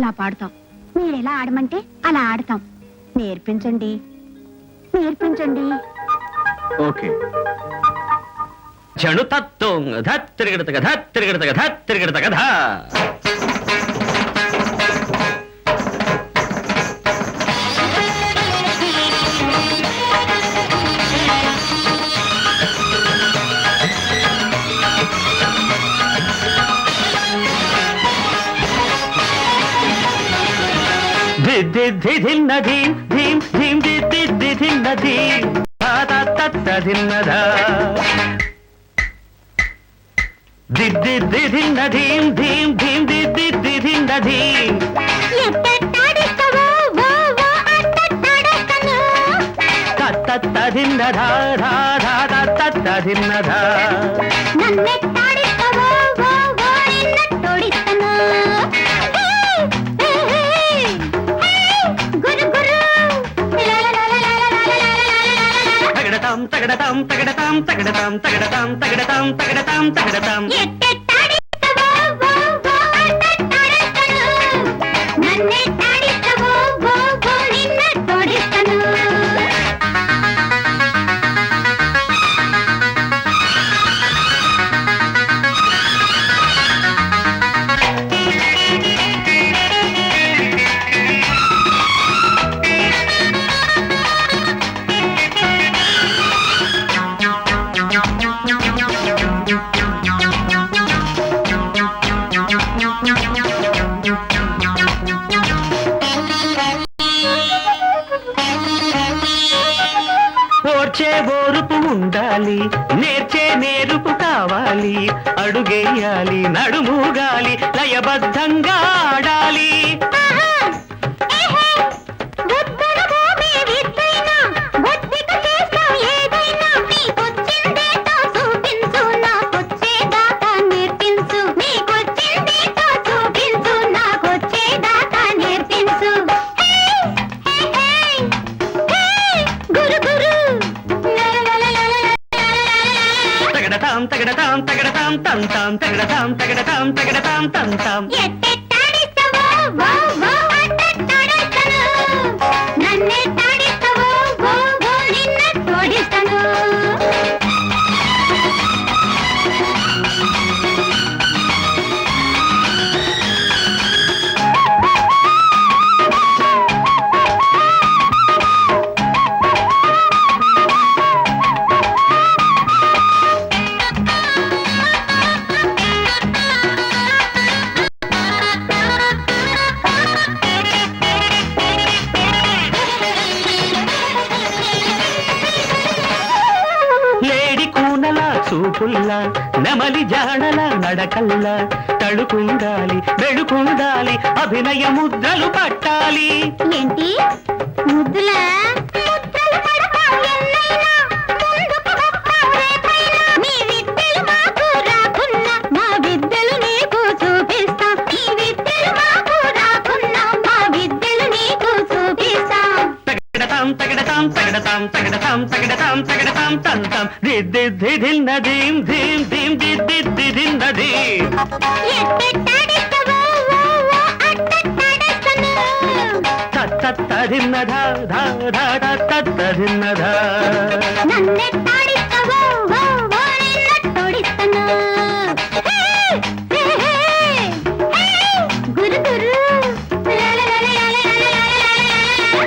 అలా పాడతాం. మీరు ఎలా ఆడమంటే అలా ఆడతాం. నేర్పించండి నేర్పించండి. ఓకే. చెడు తత్వం ధత్తిరిగడత ధత్తిరిగడత ధత్తిరిగడత కథ. ధిన్న ధీం ధీం ధీం ధిన్న ధీం ధిన్నధ ధిన్న ధీం ధీం ధీం ధిన్న ధీం. ధిన్న ధా ధా ధా ధిన్న ధా. తగడతాం తగడతాం తగడతాం తగడతాం తగడతాం తగడతాం తగడతాం తగడతాం. ఓర్చే ఓరుపు ఉండాలి, నేర్చే నేరుపు కావాలి, అడుగేయాలి నడుముగాలి, లయబద్ధంగా ఆడాలి. తగడతాం తగడతాం తగడతాం తం తం తగడతాం తగడతాం తగడతాం తం తం. చూపుల్లా నెమలి జాడల నడకల్ల తడుకుండాలి వెడుకుండాలి, అభినయ ముద్రలు పట్టాలి. ఏంటి ముద్దులా? తగడతాం తగడతాం తగడతాం తగడతాం తగడతాం తం తం. ధిన్న ధీం ధీం ధీం ధిన్న ధీం. ధిన్న ధా ధా ధా ధిన్న ధా.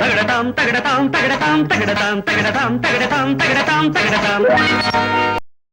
తగడతాం తగడతాం తగడతాం తగడతాం తగడతాం తగడతాం తగడతాం తగడతాం.